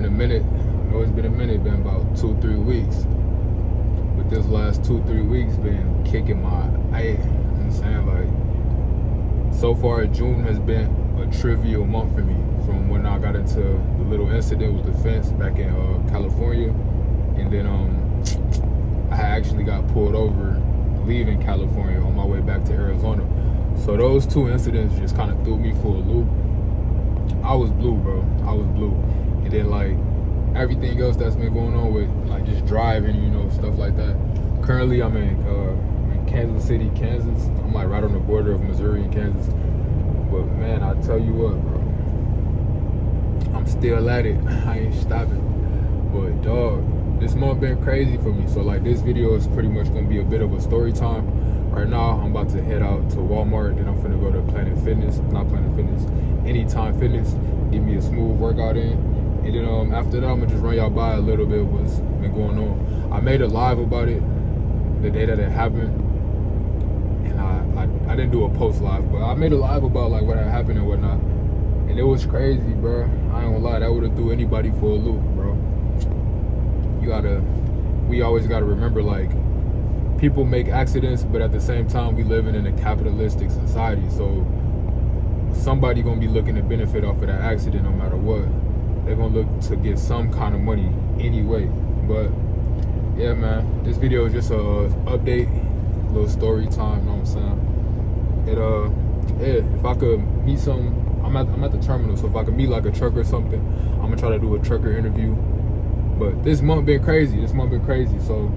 been a minute. I know it's been a minute, been about 2-3 weeks. But this last 2-3 weeks been kicking my ass. You know what I'm saying? Like, so far June has been a trivial month for me. From when I got into the little incident with the fence back in California. And then I actually got pulled over leaving California on my way back to Arizona. So those two incidents just kind of threw me for a loop. I was blue, bro. I was blue. And then like everything else that's been going on with like just driving, you know, stuff like that. Currently I'm in Kansas City, Kansas. I'm like right on the border of Missouri and Kansas. But man, I tell you what, bro, I'm still at it. I ain't stopping. But dog, this month been crazy for me. So like this video is pretty much gonna be a bit of a story time. Right now I'm about to head out to Walmart, then I'm finna go to Anytime Fitness, give me a smooth workout in. And then after that I'm gonna just run y'all by a little bit what's been going on. I made a live about it the day that it happened. And I didn't do a post live, but I made a live about like what had happened and whatnot. And it was crazy, bro. I ain't gonna lie, that would've threw anybody for a loop, bro. We always gotta remember, like, people make accidents, but at the same time, we living in a capitalistic society. So somebody gonna be looking to benefit off of that accident no matter what. They're gonna look to get some kind of money anyway. But yeah, man, this video is just a update, a little story time, you know what I'm saying? Yeah, if I could meet I'm at the terminal, so if I could meet like a trucker or something, I'm gonna try to do a trucker interview. But this month been crazy. So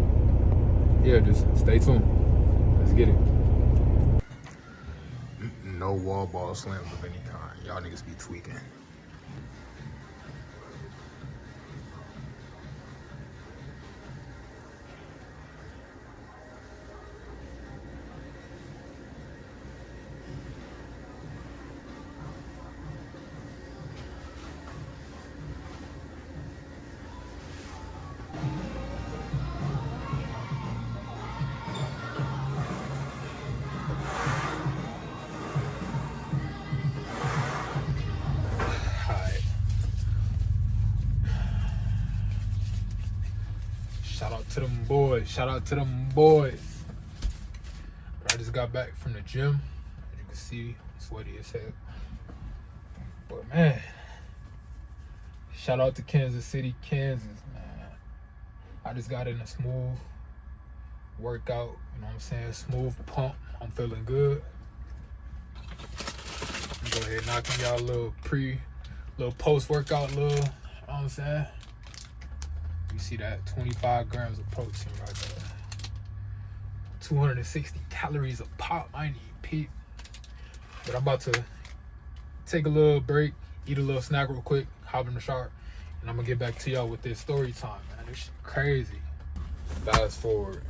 yeah, just stay tuned. Let's get it. No wall ball slams of any kind. Y'all niggas be tweaking. Shout out to them boys. I just got back from the gym. As you can see, I'm sweaty as hell. But man, shout out to Kansas City, Kansas, man. I just got in a smooth workout, you know what I'm saying? Smooth pump. I'm feeling good. Go ahead and knock y'all a little post-workout, you know what I'm saying? You see that 25 grams of protein right there. 260 calories a pop. I ain't even peep. But I'm about to take a little break, eat a little snack real quick, hop in the shower, and I'm gonna get back to y'all with this story time, man. This shit crazy. Fast forward.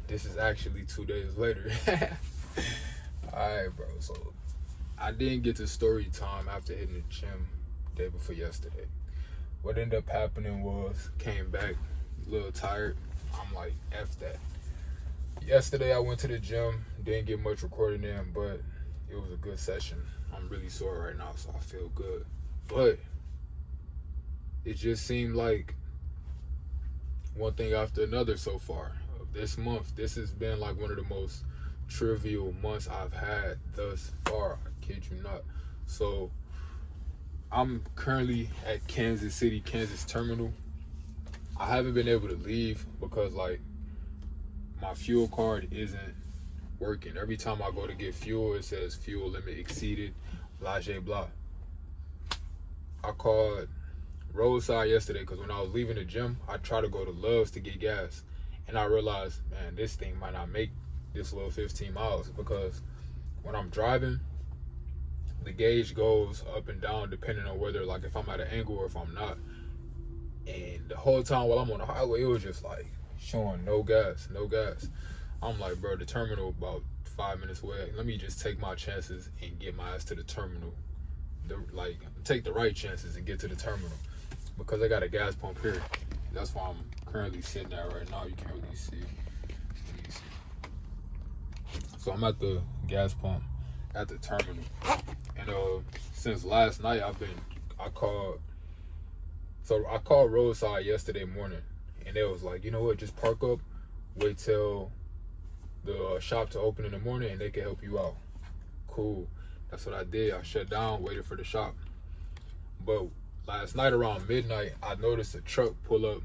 This is actually 2 days later. Alright, bro. So I didn't get to story time after hitting the gym the day before yesterday. What ended up happening was, came back a little tired. I'm like, F that. Yesterday I went to the gym, didn't get much recording in, but it was a good session. I'm really sore right now, so I feel good. But it just seemed like one thing after another so far. This month, this has been like one of the most trivial months I've had thus far. I kid you not. So I'm currently at Kansas City, Kansas terminal. I haven't been able to leave because like my fuel card isn't working. Every time I go to get fuel, it says fuel limit exceeded, blah, blah, blah. I called roadside yesterday because when I was leaving the gym, I tried to go to Love's to get gas. And I realized, man, this thing might not make this little 15 miles because when I'm driving, the gauge goes up and down depending on whether, like, if I'm at an angle or if I'm not. And the whole time while I'm on the highway, it was just like showing no gas. I'm like, bro, the terminal about 5 minutes away. Let me just take my chances and get my ass to the terminal. Take the right chances and get to the terminal because I got a gas pump here. That's why I'm currently sitting there right now. You can't really see. So I'm at the gas pump at the terminal. And since last night, I called So I called roadside yesterday morning, and they was like, you know what, just park up, wait till the shop to open in the morning, and they can help you out. Cool. That's what I did. I shut down, waited for the shop. But last night around midnight, I noticed a truck pull up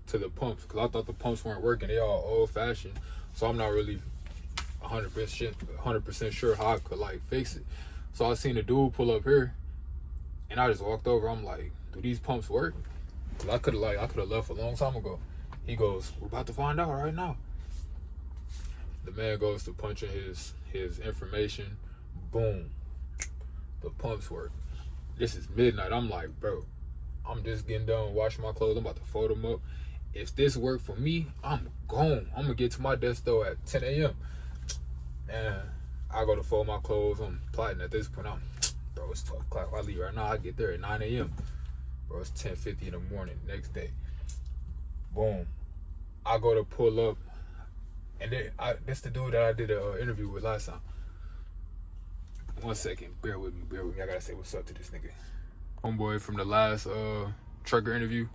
to the pumps because I thought the pumps weren't working. They all old-fashioned, so I'm not really 100% sure how I could like fix it. So I seen a dude pull up here, and I just walked over. I'm like, do these pumps work? Cause I could have left a long time ago. He goes, we're about to find out right now. The man goes to punch in his information. Boom, the pumps work. This is midnight. I'm like, bro, I'm just getting done washing my clothes. I'm about to fold them up. If this worked for me, I'm gone. I'm gonna get to my desk though at 10 a.m. And I go to fold my clothes. I'm plotting at this point. Bro, it's 12 o'clock. I leave right now. I get there at 9 a.m. Bro, it's 10:50 in the morning next day. Boom. I go to pull up, and then this the dude that I did an interview with last time. 1 second, bear with me. I gotta say what's up to this nigga. Homeboy from the last trucker interview.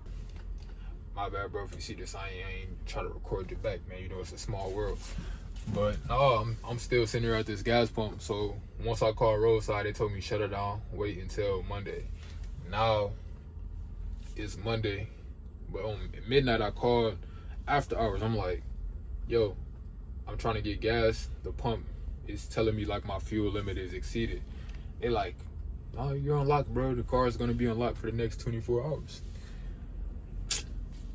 My bad, bro, if you see this, I ain't trying to record your back, man. You know, it's a small world. But no, I'm still sitting here at this gas pump. So once I called roadside, they told me shut it down, wait until Monday. Now it's Monday, but on midnight I called after hours. I'm like, yo, I'm trying to get gas. The pump is telling me like my fuel limit is exceeded. They like, no, you're unlocked, bro. The car is gonna be unlocked for the next 24 hours.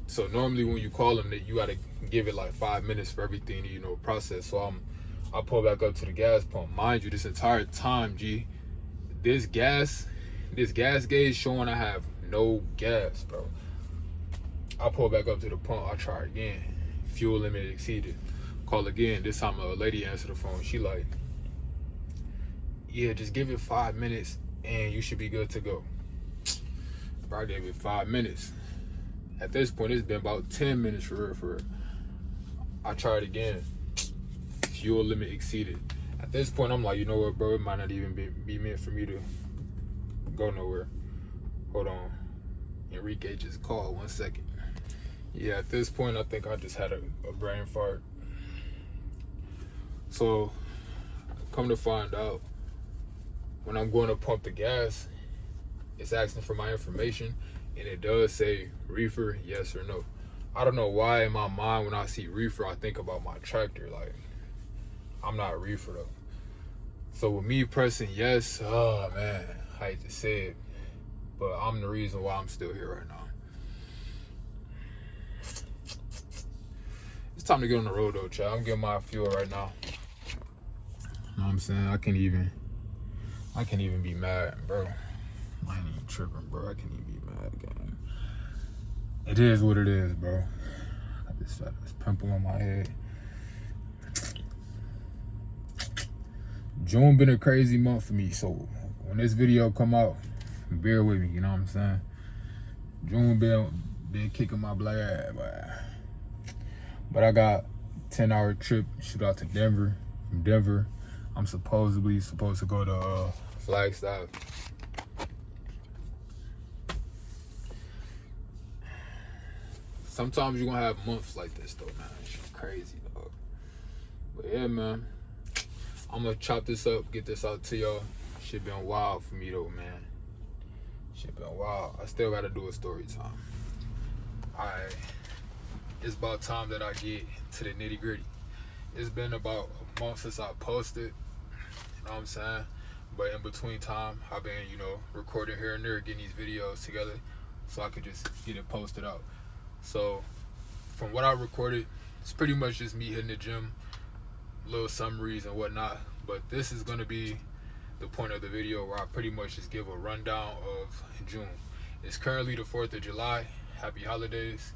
So normally when you call them, you gotta give it like 5 minutes for everything to, you know, process. So I pull back up to the gas pump. Mind you, this entire time, G, this gas gauge showing I have no gas, bro. I pull back up to the pump. I try again. Fuel limit exceeded. Call again. This time a lady answered the phone. She like, yeah, just give it 5 minutes and you should be good to go. Bro, I gave it 5 minutes. At this point, it's been about 10 minutes for real. I tried again. Fuel limit exceeded. At this point, I'm like, you know what, bro? It might not even be meant for me to go nowhere. Hold on. Enrique just called. 1 second. Yeah, at this point, I think I just had a brain fart. So, come to find out, when I'm going to pump the gas, it's asking for my information, and it does say reefer, yes or no. I don't know why in my mind when I see reefer, I think about my tractor. Like, I'm not reefer though. So with me pressing yes, oh man, I hate to say it, but I'm the reason why I'm still here right now. It's time to get on the road though, child. I'm getting my fuel right now. You know what I'm saying? I can't even be mad, bro. I ain't even tripping, bro. I can't even be mad, gang. It is what it is, bro. I just got this pimple on my head. June been a crazy month for me, so when this video come out, bear with me, you know what I'm saying? June been kicking my black ass, but I got 10-hour trip, shoot out to Denver. From Denver, I'm supposed to go to Flagstaff. Sometimes you're gonna have months like this though, man. It's crazy, dog. But yeah, man. I'm gonna chop this up, get this out to y'all. Shit been wild for me though, man. Shit been wild. I still gotta do a story time. Alright. It's about time that I get to the nitty gritty. It's been about a month since I posted. You know what I'm saying? But in between time, I've been, you know, recording here and there, getting these videos together so I could just get it posted out. So, from what I recorded, it's pretty much just me hitting the gym, little summaries and whatnot. But this is going to be the point of the video where I pretty much just give a rundown of June. It's currently the 4th of July. Happy holidays.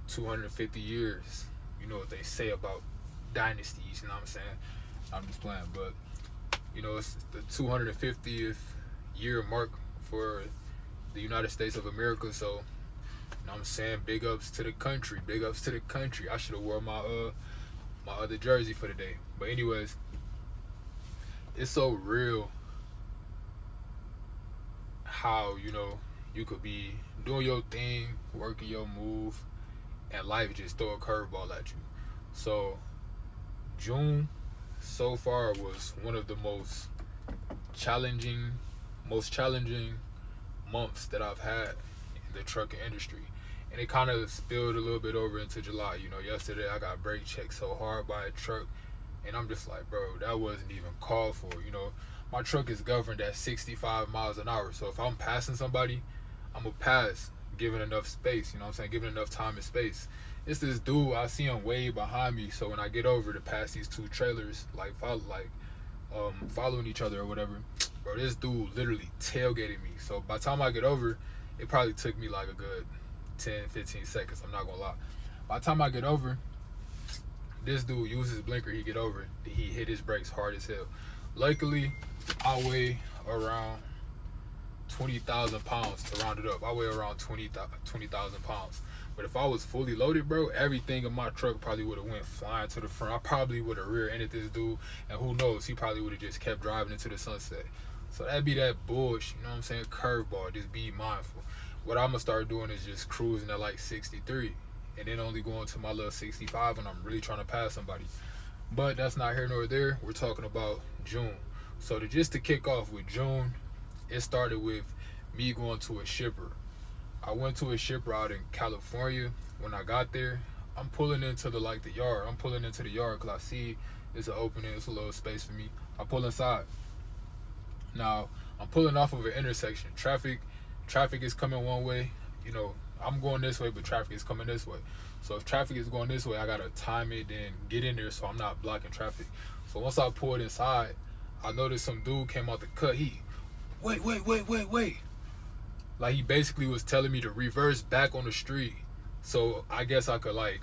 250 years. You know what they say about dynasties, you know what I'm saying? I'm just playing, but, you know, it's the 250th year mark for the United States of America, so... You know what I'm saying? Big ups to the country. Big ups to the country. I should have worn my my other jersey for the day. But anyways, it's so real how, you know, You could be doing your thing, working your move, and life just throw a curveball at you. So June so far was one of the challenging, most challenging months that I've had in the trucking industry. And it kind of spilled a little bit over into July. You know, yesterday I got brake checked so hard by a truck, and I'm just like, bro, that wasn't even called for. You know, my truck is governed at 65 miles an hour. So if I'm passing somebody, I'm going to pass, given enough space, you know what I'm saying, given enough time and space. It's this dude, I see him way behind me, so when I get over to pass these two trailers, following each other or whatever, bro, this dude literally tailgated me. So by the time I get over, it probably took me like a good 10-15 seconds, I'm not gonna lie. By the time I get over, this dude uses his blinker, he get over, he hit his brakes hard as hell. Luckily, I weigh around 20,000 pounds to round it up. I weigh around 20,000 pounds. But if I was fully loaded, bro, everything in my truck probably would have went flying to the front. I probably would have rear-ended this dude, and who knows, he probably would have just kept driving into the sunset. So that'd be that bullshit, you know what I'm saying? Curveball, just be mindful. What I'm gonna start doing is just cruising at like 63, and then only going to my little 65 when I'm really trying to pass somebody. But that's not here nor there. We're talking about June. So just to kick off with June, it started with me going to a shipper. I went to a shipper out in California. When I got there, I'm pulling into the yard. I'm pulling into the yard because I see it's an opening, it's a little space for me. I pull inside. Now, I'm pulling off of an intersection. Traffic is coming one way. You know, I'm going this way, but traffic is coming this way. So if traffic is going this way, I gotta time it and get in there so I'm not blocking traffic. So once I pulled inside, I noticed some dude came out the cut. He, wait. Like, he basically was telling me to reverse back on the street. So I guess I could, like,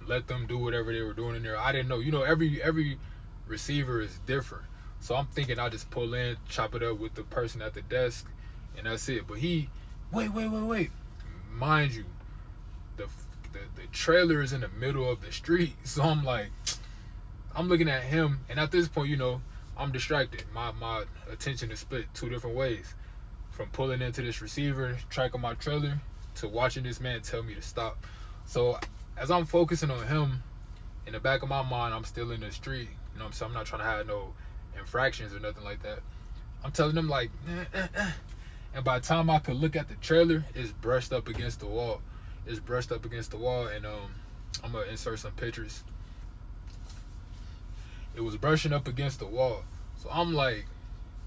let them do whatever they were doing in there. I didn't know. You know, every receiver is different. So I'm thinking I just pull in, chop it up with the person at the desk, and that's it. But he, wait. Mind you, the trailer is in the middle of the street. So I'm like, I'm looking at him, and at this point, you know, I'm distracted. My attention is split two different ways. From pulling into this receiver, tracking my trailer, to watching this man tell me to stop. So as I'm focusing on him, in the back of my mind, I'm still in the street. You know what I'm saying? I'm not trying to have no infractions or nothing like that. I'm telling him like, and by the time I could look at the trailer, it's brushed up against the wall. And I'm gonna insert some pictures. It was brushing up against the wall. So I'm like,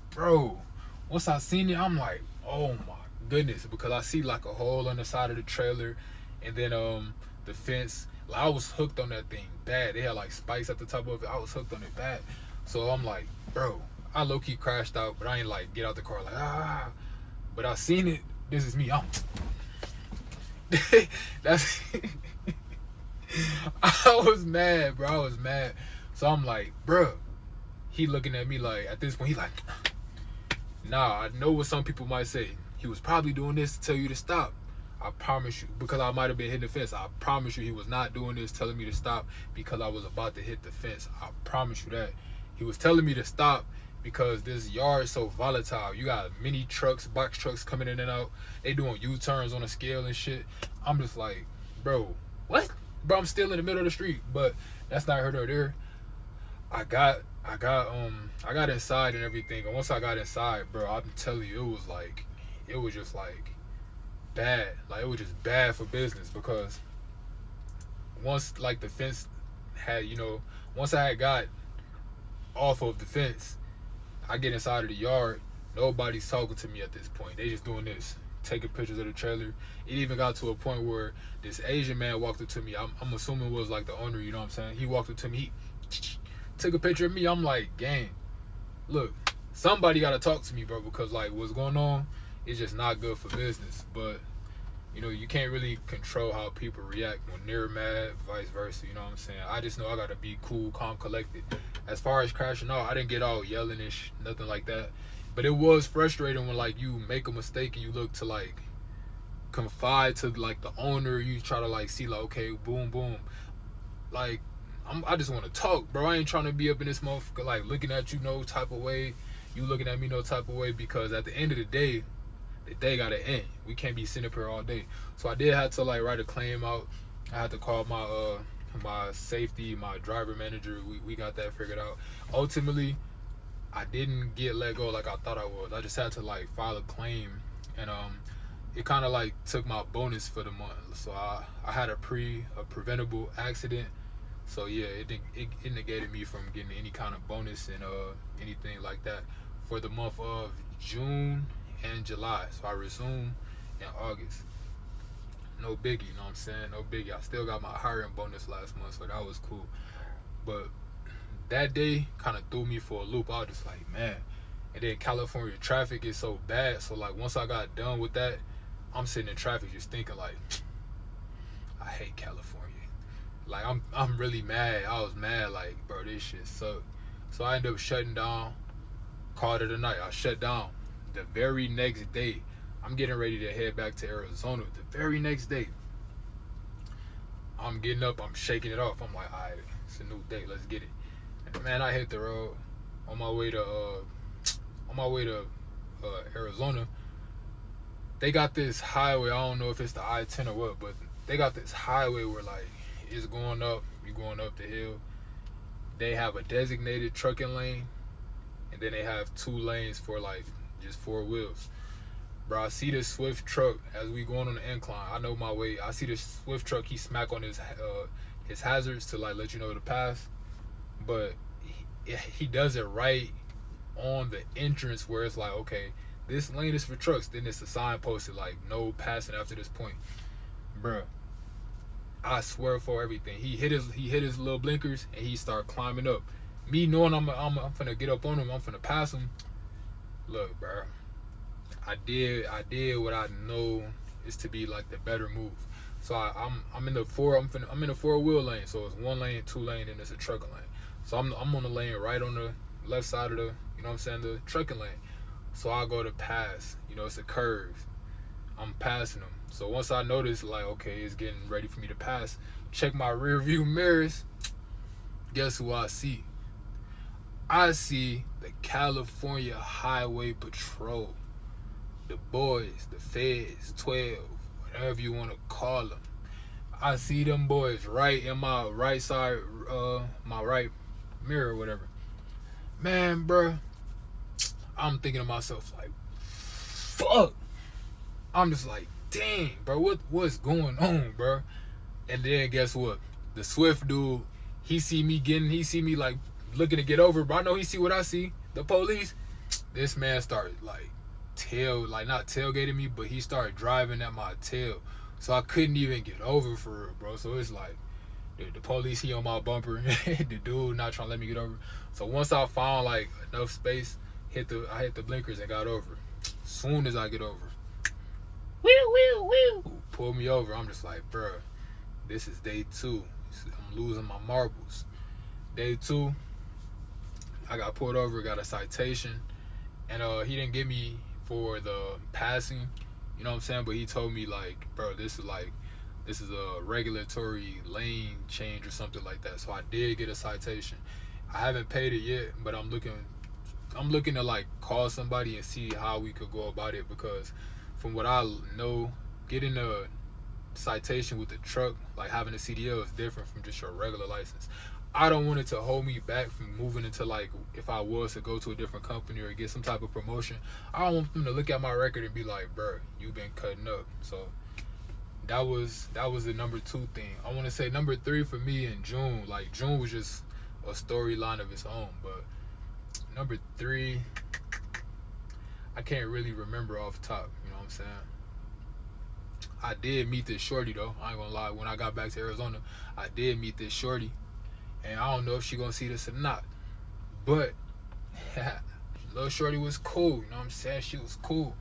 bro, once I seen it, I'm like, oh my goodness, because I see like a hole on the side of the trailer, and then the fence. Like, I was hooked on that thing bad. They had like spikes at the top of it. I was hooked on it bad. So I'm like, bro, I low-key crashed out, but I ain't like get out the car like But I seen it. This is me. That's I was mad, bro. I was mad. So I'm like, bro. He looking at me like, at this point, he like, nah, I know what some people might say. He was probably doing this to tell you to stop. I promise you, because I might have been hitting the fence. I promise you he was not doing this, telling me to stop because I was about to hit the fence. I promise you that. He was telling me to stop because this yard is so volatile. You got mini trucks, box trucks coming in and out. They doing U-turns on a scale and shit. I'm just like, bro, what? Bro, I'm still in the middle of the street. But that's not here nor there. I got inside and everything. And once I got inside, bro, I'm telling you, it was just like bad. Like, it was just bad for business, because once like the fence had, you know, once I had got off of the fence, I get inside of the yard, nobody's talking to me at this point. They just doing this, taking pictures of the trailer. It even got to a point where this Asian man walked up to me. I'm assuming it was like the owner, you know what I'm saying? He walked up to me, he took a picture of me. I'm like, gang, look, somebody got to talk to me, bro, because like what's going on is just not good for business. But you know, you can't really control how people react when they're mad, vice versa, you know what I'm saying? I just know I gotta be cool, calm, collected. As far as crashing out, I didn't get all yelling and nothing like that. But it was frustrating when like you make a mistake and you look to like confide to like the owner. You try to like see like, okay, boom, boom. Like, I just want to talk, bro. I ain't trying to be up in this motherfucker like looking at you no type of way. You looking at me no type of way, because at the end of the day, the day gotta end. We can't be sitting up here all day. So I did have to like write a claim out. I had to call my safety, my driver manager. We got that figured out. Ultimately, I didn't get let go like I thought I was. I just had to like file a claim, and it kind of like took my bonus for the month. So I had a preventable accident. So yeah, it negated me from getting any kind of bonus and anything like that for the month of June and July. So I resumed in August. No biggie, you know what I'm saying? No biggie. I still got my hiring bonus last month, so that was cool. But that day kind of threw me for a loop. I was just like, man. And then California traffic is so bad. So like once I got done with that, I'm sitting in traffic just thinking like, I hate California. Like I'm really mad. I was mad like, bro, this shit sucked. So I ended up shutting down. Called it a night. I shut down. The very next day, I'm getting ready to head back to Arizona. The very next day, I'm getting up. I'm shaking it off. I'm like, all right, it's a new day. Let's get it. And man, I hit the road on my way to Arizona. They got this highway. I don't know if it's the I-10 or what, but they got this highway where like it's going up. You're going up the hill. They have a designated trucking lane, and then they have 2 lanes for like just 4 wheels. Bro, I see this Swift truck as we going on the incline. I know my way. I see this Swift truck. He smack on his hazards to like let you know to pass, but he does it right on the entrance where it's like, okay, this lane is for trucks. Then it's a sign posted like no passing after this point. Bro, I swear for everything. He hit his little blinkers and he started climbing up. Me knowing I'm finna get up on him. I'm finna pass him. Look, bro. I did what I know is to be like the better move. So I'm in the 4-wheel lane. So it's 1 lane, 2 lane, and it's a trucking lane. So I'm on the lane right on the left side of the, you know what I'm saying, the trucking lane. So I go to pass. You know, it's a curve. I'm passing them. So once I notice like, okay, it's getting ready for me to pass, check my rear view mirrors. Guess who I see? I see the California Highway Patrol. The boys, the feds, 12, whatever you want to call them. I see them boys right in my right side, my right mirror or whatever. Man, bro, I'm thinking to myself like, fuck. I'm just like, dang, bro, what's going on, bro? And then guess what? The Swift dude, he see me like looking to get over, but I know he see what I see. The police. This man started like not tailgating me, but he started driving at my tail, so I couldn't even get over for real, bro. So it's like the police, he on my bumper, the dude not trying to let me get over. So once I found like enough space, I hit the blinkers and got over. Soon as I get over, pull me over. I'm just like, bro, this is day 2. I'm losing my marbles. Day 2, I got pulled over, got a citation, and he didn't get me for the passing, you know what I'm saying, but he told me like, bro, this is a regulatory lane change or something like that. So I did get a citation. I haven't paid it yet, but I'm looking to like call somebody and see how we could go about it, because from what I know, getting a citation with the truck, like having a CDL, is different from just your regular license. I don't want it to hold me back from moving into like, if I was to go to a different company or get some type of promotion, I don't want them to look at my record and be like, bro, you've been cutting up. So that was the number 2 thing. I want to say number 3 for me in June. Like June was just a storyline of its own, but number 3, I can't really remember off top. You know what I'm saying? I did meet this shorty though. I ain't gonna lie. When I got back to Arizona, I did meet this shorty. And I don't know if she gonna see this or not, but little shorty was cool, you know what I'm saying? She was cool,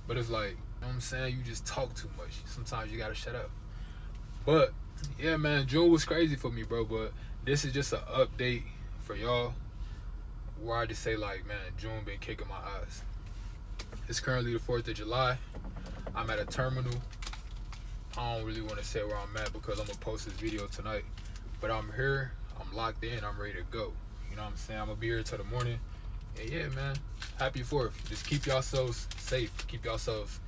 but it's like, you know what I'm saying, you just talk too much. Sometimes you gotta shut up. But yeah, man, June was crazy for me, bro. But this is just an update for y'all, where I just say like, man, June been kicking my ass. It's currently the 4th of July. I'm at a terminal. I don't really want to say where I'm at because I'm gonna post this video tonight, but I'm here. I'm locked in. I'm ready to go. You know what I'm saying? I'm gonna be here till the morning. And yeah, man, happy 4th. Just keep yourselves safe. Keep yourselves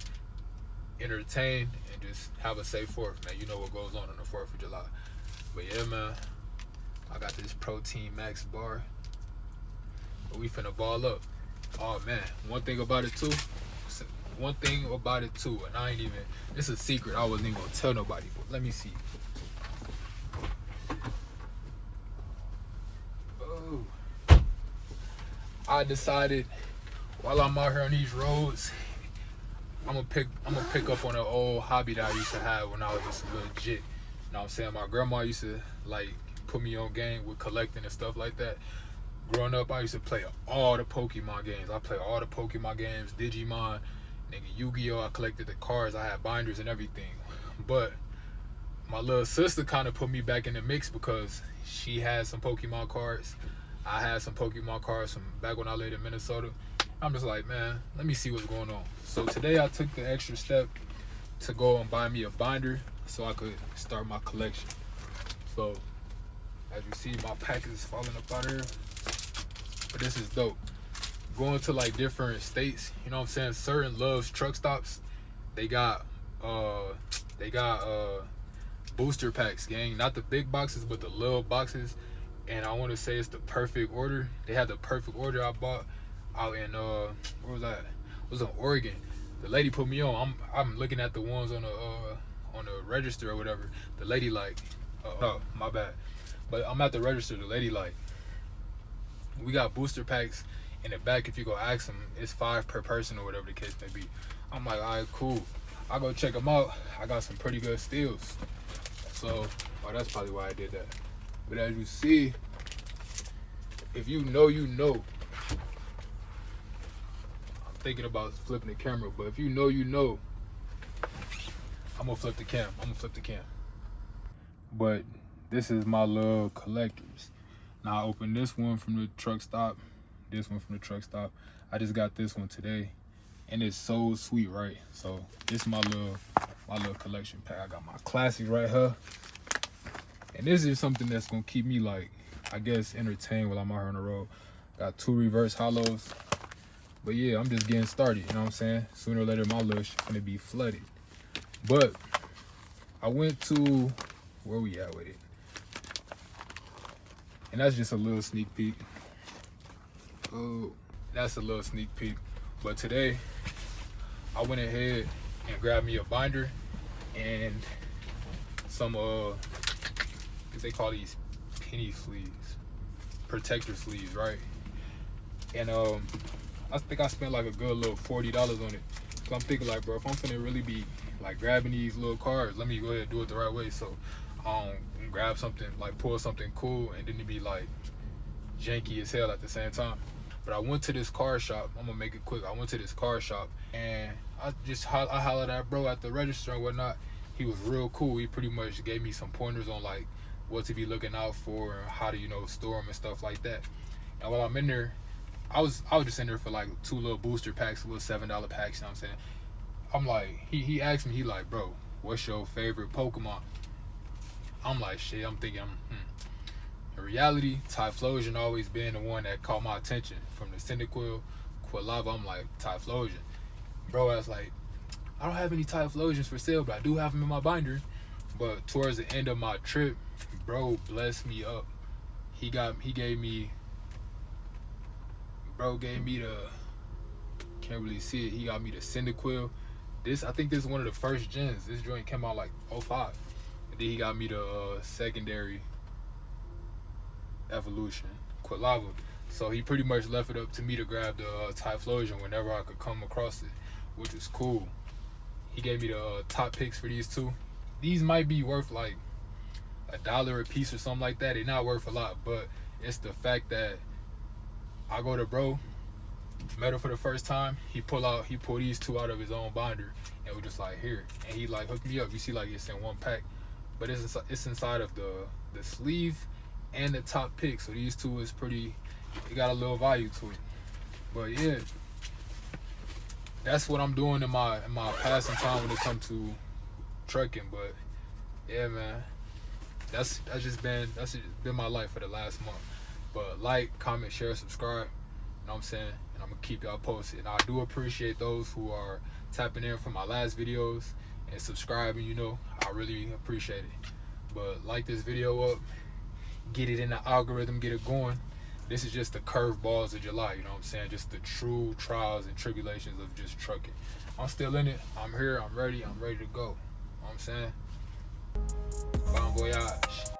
entertained and just have a safe 4th, man. You know what goes on the 4th of July. But yeah, man, I got this Protein Max bar. But we finna ball up. Oh man, one thing about it too, and I ain't even, it's a secret I wasn't even gonna tell nobody, but let me see. Oh, I decided while I'm out here on these roads, I'm gonna pick up on an old hobby that I used to have when I was just legit. You know what I'm saying? My grandma used to like put me on game with collecting and stuff like that. Growing up, I used to play all the Pokemon games. I played all the Pokemon games, Digimon, nigga, Yu-Gi-Oh! I collected the cards, I had binders and everything. But my little sister kind of put me back in the mix because she had some Pokemon cards. I had some Pokemon cards from back when I lived in Minnesota. I'm just like, man, let me see what's going on. So today I took the extra step to go and buy me a binder so I could start my collection. So as you see, my pack is falling up out here. But this is dope. Going to like different states, you know what I'm saying? Certain Love's truck stops, they got booster packs, gang. Not the big boxes, but the little boxes. And I want to say it's the perfect order. They had the perfect order I bought out in where was that? It was in Oregon. The lady put me on. I'm looking at the ones on the register or whatever. The lady like, no, my bad. But I'm at the register. The lady like, we got booster packs in the back. If you go ask them, it's 5 per person or whatever the case may be. I'm like, all right, cool. I go check them out. I got some pretty good steals. So, that's probably why I did that. But as you see, if you know, you know. I'm thinking about flipping the camera, but if you know, you know. I'm gonna flip the cam. But this is my little collectors. Now I opened this one from the truck stop, this one from the truck stop. I just got this one today, and it's so sweet, right? So this is my little collection pack. I got my classics right here, and this is something that's gonna keep me like, I guess, entertained while I'm out here on the road. Got 2 reverse hollows, but yeah, I'm just getting started. You know what I'm saying? Sooner or later, my little shit's gonna be flooded. But I went to, where we at with it? And that's just a little sneak peek. Oh, that's a little sneak peek. But today, I went ahead and grabbed me a binder and some, what they call these penny sleeves, protector sleeves, right? And I think I spent like a good little $40 on it. So I'm thinking like, bro, if I'm finna really be like grabbing these little cards, let me go ahead and do it the right way. So grab something, like pull something cool, and then it be like janky as hell at the same time. But I went to this car shop. I'm gonna make it quick. I went to this car shop and I hollered at bro at the register and whatnot. He was real cool. He pretty much gave me some pointers on like what to be looking out for and how to, you know, store them and stuff like that. And while I'm in there, I was just in there for like 2 little booster packs, little $7 packs. You know what I'm saying? I'm like, he asked me, he like, bro, what's your favorite Pokemon? I'm like, shit, I'm thinking, in reality, Typhlosion always been the one that caught my attention. From the Cyndaquil, Quilava, I'm like, Typhlosion. Bro, I was like, I don't have any Typhlosions for sale, but I do have them in my binder. But towards the end of my trip, bro blessed me up. He gave me the, can't really see it, he got me the Cyndaquil. I think this is one of the first gens. This joint came out like 05. And then he got me the secondary evolution, Quilava. So he pretty much left it up to me to grab the Typhlosion whenever I could come across it, which is cool. He gave me the top picks for these 2. These might be worth like $1 a piece or something like that. They're not worth a lot, but it's the fact that I go to bro, met him for the first time. He pulled these 2 out of his own binder, and we're just like, here. And he like hooked me up. You see, like it's in one pack, but it's inside of the sleeve and the top pick. So these 2 is pretty. It got a little value to it. But yeah, that's what I'm doing in my passing time when it comes to trucking. But yeah, man, that's just been my life for the last month. But like, comment, share, subscribe. know what I'm saying? And I'm gonna keep y'all posted. And I do appreciate those who are tapping in from my last videos and subscribing, you know. I really appreciate it. But like this video up, get it in the algorithm, get it going. This is just the curveballs of July, you know what I'm saying? Just the true trials and tribulations of just trucking. I'm still in it. I'm here. I'm ready to go. You know what I'm saying? Bon voyage.